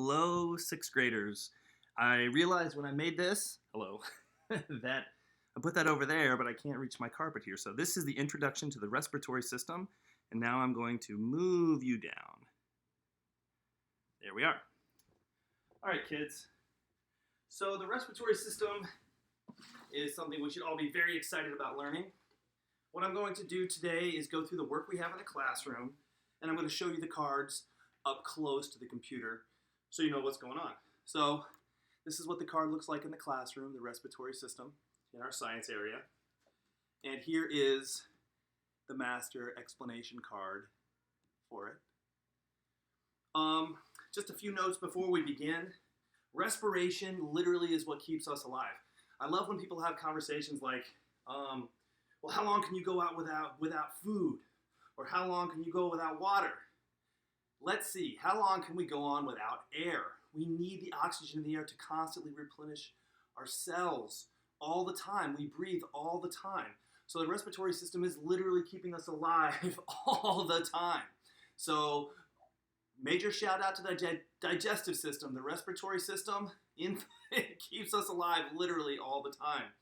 Hello, sixth graders. I realized when I made this, hello, that I put that over there, but I can't reach my carpet here. So this is the introduction to the respiratory system, and now I'm going to move you down. There we are. All right, kids. So the respiratory system is something we should all be very excited about learning. What I'm going to do today is go through the work we have in the classroom, and I'm going to show you the cards up close to the computer so you know what's going on. So this is what the card looks like in the classroom, the respiratory system in our science area. And here is the master explanation card for it. Just a few notes before we begin. Respiration literally is what keeps us alive. I love when people have conversations like, well, how long can you go out without food? Or how long can you go without water? Let's see, how long can we go on without air? We need the oxygen in the air to constantly replenish our cells all the time. We breathe all the time. So the respiratory system is literally keeping us alive all the time. So major shout out to the digestive system. The respiratory system it keeps us alive literally all the time.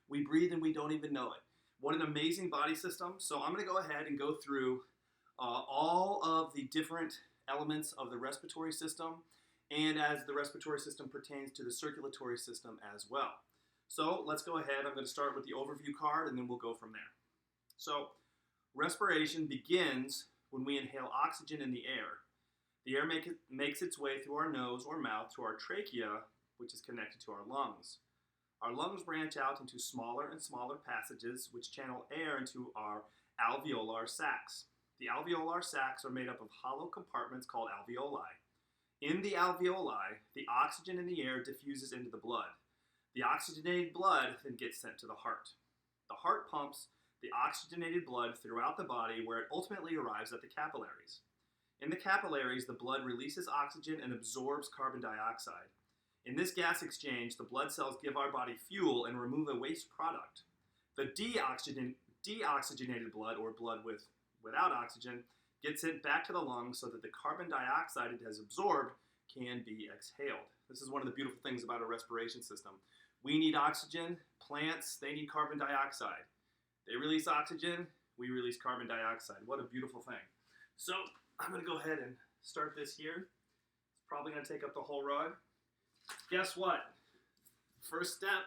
We breathe and we don't even know it. What an amazing body system. So I'm going to go ahead and go through all of the different elements of the respiratory system, and as the respiratory system pertains to the circulatory system as well. So let's go ahead. I'm going to start with the overview card, and then we'll go from there. So respiration begins when we inhale oxygen in the air. The air makes its way through our nose or mouth to our trachea, which is connected to our lungs. Our lungs branch out into smaller and smaller passages, which channel air into our alveolar sacs. The alveolar sacs are made up of hollow compartments called alveoli. In the alveoli, the oxygen in the air diffuses into the blood. The oxygenated blood then gets sent to the heart. The heart pumps the oxygenated blood throughout the body where it ultimately arrives at the capillaries. In the capillaries, the blood releases oxygen and absorbs carbon dioxide. In this gas exchange, the blood cells give our body fuel and remove a waste product. The deoxygenated blood, or blood without oxygen, gets sent back to the lungs so that the carbon dioxide it has absorbed can be exhaled. This is one of the beautiful things about a respiration system. We need oxygen. Plants, they need carbon dioxide. They release oxygen. We release carbon dioxide. What a beautiful thing. So I'm going to go ahead and start this here. It's probably going to take up the whole rug. Guess what? First step.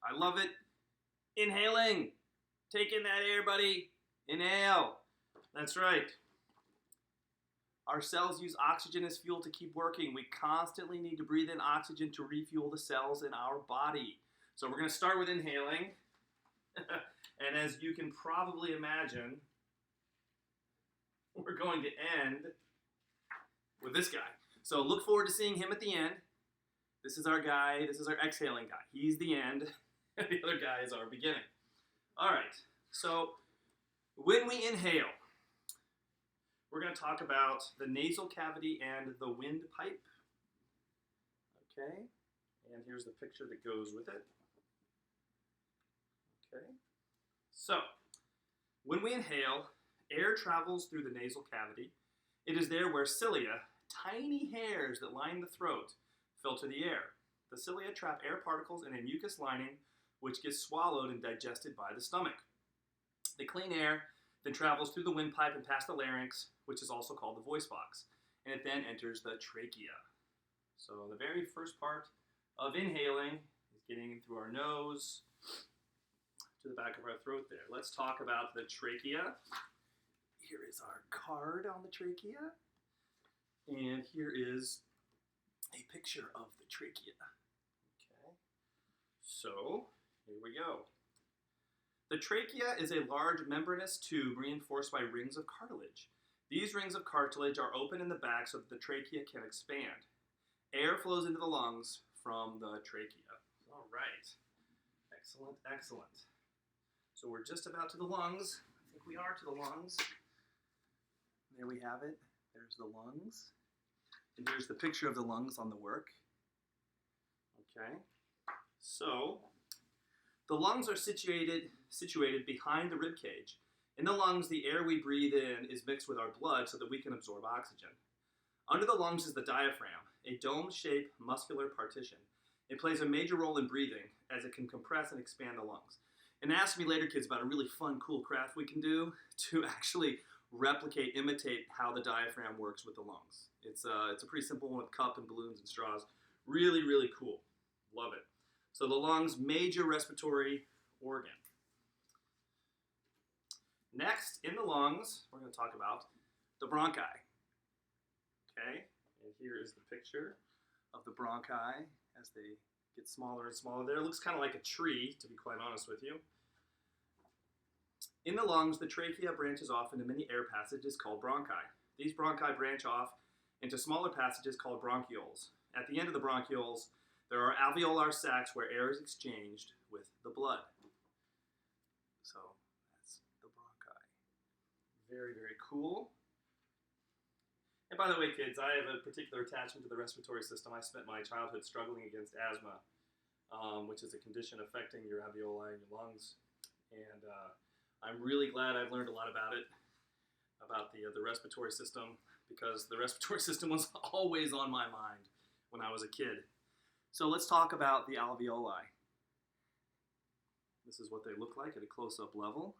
I love it. Inhaling. Take in that air, buddy. Inhale. That's right. Our cells use oxygen as fuel to keep working. We constantly need to breathe in oxygen to refuel the cells in our body. So we're going to start with inhaling. And as you can probably imagine, we're going to end with this guy. So look forward to seeing him at the end. This is our guy. This is our exhaling guy. He's the end. And the other guy is our beginning. All right. So when we inhale, we're going to talk about the nasal cavity and the windpipe. Okay. And here's the picture that goes with it. Okay. So when we inhale, air travels through the nasal cavity. It is there where cilia, tiny hairs that line the throat, filter the air. The cilia trap air particles in a mucus lining, which gets swallowed and digested by the stomach. The clean air then travels through the windpipe and past the larynx, which is also called the voice box, and it then enters the trachea. So the very first part of inhaling is getting in through our nose to the back of our throat there. Let's talk about the trachea. Here is our card on the trachea, and here is a picture of the trachea. Okay, so here we go. The trachea is a large membranous tube reinforced by rings of cartilage. These rings of cartilage are open in the back so that the trachea can expand. Air flows into the lungs from the trachea. All right. Excellent, excellent. So we're just about to the lungs. I think we are to the lungs. There we have it. There's the lungs. And here's the picture of the lungs on the work. Okay. So the lungs are situated behind the rib cage. In the lungs, the air we breathe in is mixed with our blood so that we can absorb oxygen. Under the lungs is the diaphragm. a dome-shaped muscular partition. It plays a major role in breathing as it can compress and expand the lungs. And ask me later, kids, about a really fun, cool craft we can do to actually imitate how the diaphragm works with the lungs. It's a pretty simple one with cup and balloons and straws. Really, really cool. Love it. So the lungs, major respiratory organ. Next, in the lungs, we're going to talk about the bronchi. Okay, and here is the picture of the bronchi as they get smaller and smaller there. It looks kind of like a tree, to be quite honest with you. In the lungs, the trachea branches off into many air passages called bronchi. These bronchi branch off into smaller passages called bronchioles. At the end of the bronchioles, there are alveolar sacs where air is exchanged with the blood. So that's the bronchi. Very, very cool. And by the way, kids, I have a particular attachment to the respiratory system. I spent my childhood struggling against asthma, which is a condition affecting your alveoli and your lungs. And I'm really glad I've learned a lot about it, about the respiratory system, because the respiratory system was always on my mind when I was a kid. So let's talk about the alveoli. This is what they look like at a close-up level.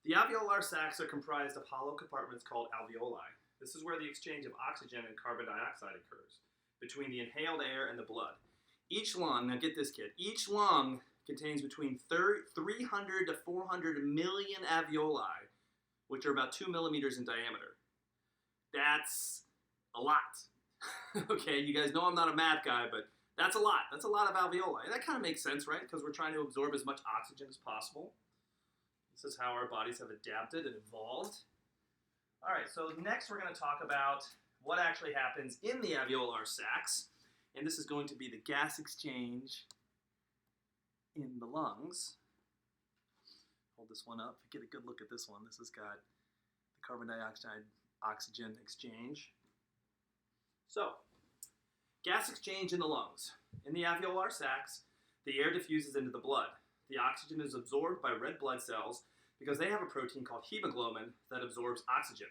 The alveolar sacs are comprised of hollow compartments called alveoli. This is where the exchange of oxygen and carbon dioxide occurs between the inhaled air and the blood. Each lung, now get this, kid, each lung contains between 300 to 400 million alveoli, which are about 2 millimeters in diameter. That's a lot. Okay, you guys know I'm not a math guy, but that's a lot. That's a lot of alveoli. And that kind of makes sense, right? Because we're trying to absorb as much oxygen as possible. This is how our bodies have adapted and evolved. All right, so next we're going to talk about what actually happens in the alveolar sacs. And this is going to be the gas exchange in the lungs. Hold this one up. Get a good look at this one. This has got the carbon dioxide oxygen exchange. So, gas exchange in the lungs. In the alveolar sacs, the air diffuses into the blood. The oxygen is absorbed by red blood cells because they have a protein called hemoglobin that absorbs oxygen.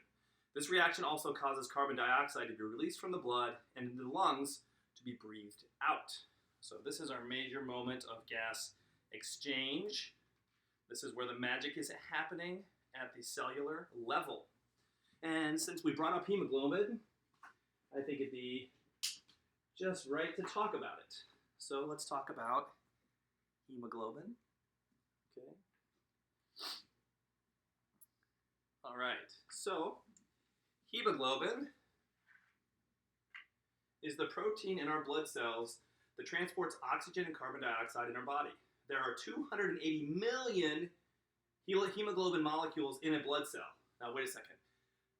This reaction also causes carbon dioxide to be released from the blood and into the lungs to be breathed out. So this is our major moment of gas exchange. This is where the magic is happening at the cellular level. And since we brought up hemoglobin, I think it'd be just right to talk about it. So let's talk about hemoglobin. Okay. All right. So hemoglobin is the protein in our blood cells that transports oxygen and carbon dioxide in our body. There are 280 million hemoglobin molecules in a blood cell. Now, wait a second.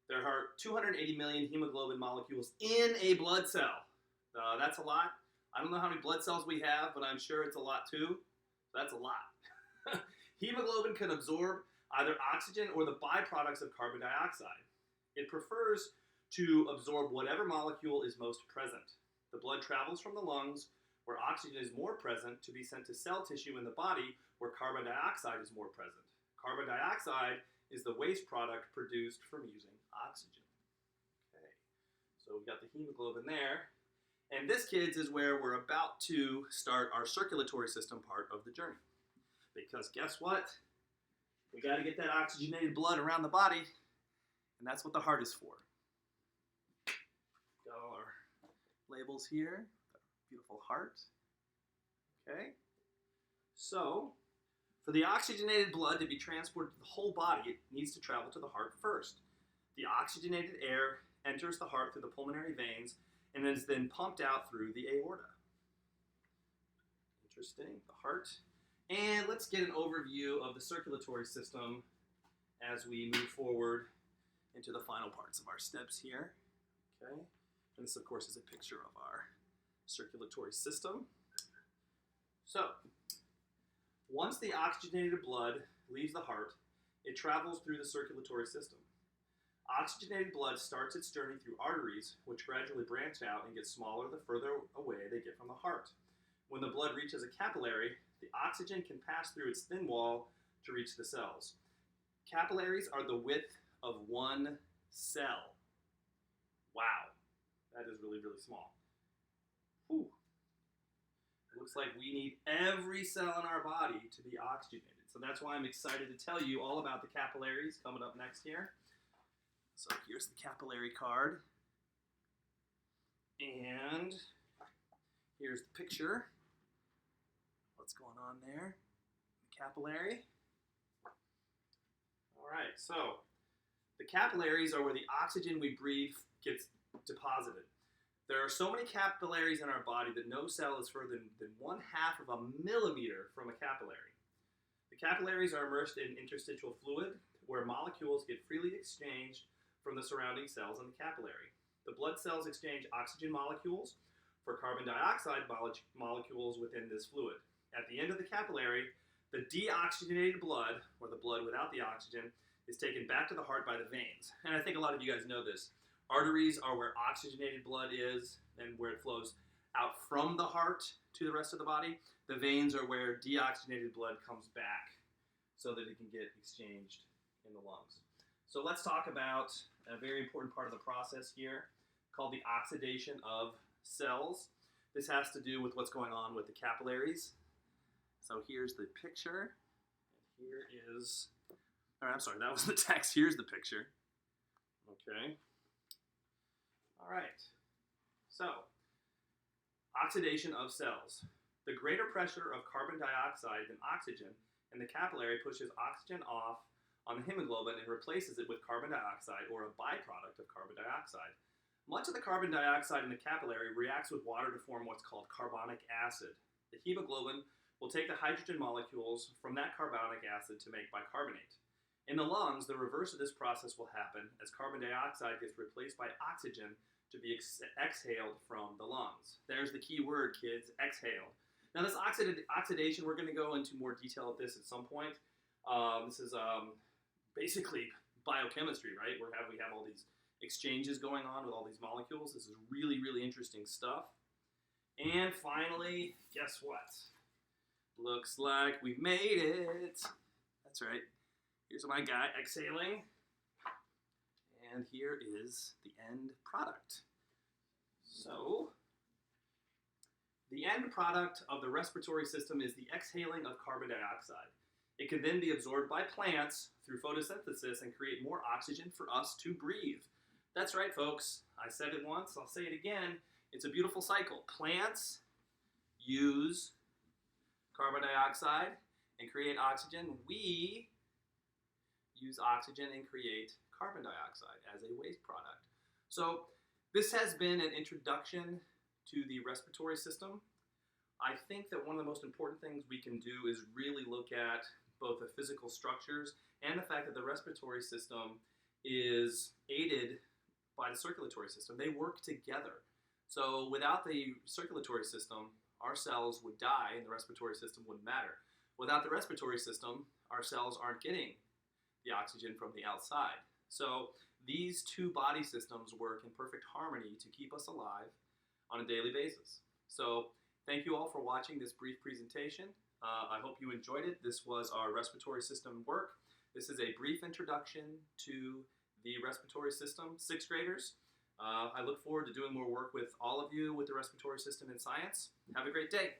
There are 280 million hemoglobin molecules in a blood cell. That's a lot. I don't know how many blood cells we have, but I'm sure it's a lot too. That's a lot. Hemoglobin can absorb either oxygen or the byproducts of carbon dioxide. It prefers to absorb whatever molecule is most present. The blood travels from the lungs, where oxygen is more present, to be sent to cell tissue in the body, where carbon dioxide is more present. Carbon dioxide is the waste product produced from using oxygen. Okay, so we've got the hemoglobin there. And this, kids, is where we're about to start our circulatory system part of the journey. Because guess what? We got to get that oxygenated blood around the body, and that's what the heart is for. Got all our labels here. Beautiful heart. Okay. So, for the oxygenated blood to be transported to the whole body, it needs to travel to the heart first. The oxygenated air enters the heart through the pulmonary veins and is then pumped out through the aorta. Interesting, the heart. And let's get an overview of the circulatory system as we move forward into the final parts of our steps here. Okay, and this, of course, is a picture of our circulatory system. So, once the oxygenated blood leaves the heart, it travels through the circulatory system. Oxygenated blood starts its journey through arteries, which gradually branch out and get smaller the further away they get from the heart. When the blood reaches a capillary, the oxygen can pass through its thin wall to reach the cells. Capillaries are the width of one cell. really, really small. Whew. It looks like we need every cell in our body to be oxygenated. So that's why I'm excited to tell you all about the capillaries coming up next here. So here's the capillary card. And here's the picture. What's going on there? The capillary. All right, so the capillaries are where the oxygen we breathe gets deposited. There are so many capillaries in our body that no cell is further than 1/2 of a millimeter from a capillary. The capillaries are immersed in interstitial fluid where molecules get freely exchanged from the surrounding cells in the capillary. The blood cells exchange oxygen molecules for carbon dioxide molecules within this fluid. At the end of the capillary, the deoxygenated blood, or the blood without the oxygen, is taken back to the heart by the veins. And I think a lot of you guys know this. Arteries are where oxygenated blood is and where it flows out from the heart to the rest of the body. The veins are where deoxygenated blood comes back so that it can get exchanged in the lungs. So let's talk about a very important part of the process here called the oxidation of cells. This has to do with what's going on with the capillaries. So here's the picture. And here is, I'm sorry, that was the text. Here's the picture. Okay. All right. So, oxidation of cells. The greater pressure of carbon dioxide than oxygen in the capillary pushes oxygen off on the hemoglobin and replaces it with carbon dioxide, or a byproduct of carbon dioxide. Much of the carbon dioxide in the capillary reacts with water to form what's called carbonic acid. The hemoglobin will take the hydrogen molecules from that carbonic acid to make bicarbonate. In the lungs, the reverse of this process will happen as carbon dioxide gets replaced by oxygen to be exhaled from the lungs. There's the key word, kids, exhaled. Now this oxidation, we're going to go into more detail of this at some point. This is basically biochemistry, right? We have all these exchanges going on with all these molecules. This is really, really interesting stuff. And finally, guess what? Looks like we've made it. That's right. Here's my guy exhaling. And here is the end product. So, the end product of the respiratory system is the exhaling of carbon dioxide. It can then be absorbed by plants through photosynthesis and create more oxygen for us to breathe. That's right, folks. I said it once, I'll say it again. It's a beautiful cycle. Plants use carbon dioxide and create oxygen. We use oxygen and create carbon dioxide as a waste product. So this has been an introduction to the respiratory system. I think that one of the most important things we can do is really look at both the physical structures and the fact that the respiratory system is aided by the circulatory system. They work together. So without the circulatory system, our cells would die and the respiratory system wouldn't matter. Without the respiratory system, our cells aren't getting the oxygen from the outside. So these two body systems work in perfect harmony to keep us alive on a daily basis. So thank you all for watching this brief presentation. I hope you enjoyed it. This was our respiratory system work. This is a brief introduction to the respiratory system, 6th graders. I look forward to doing more work with all of you with the respiratory system in science. Have a great day.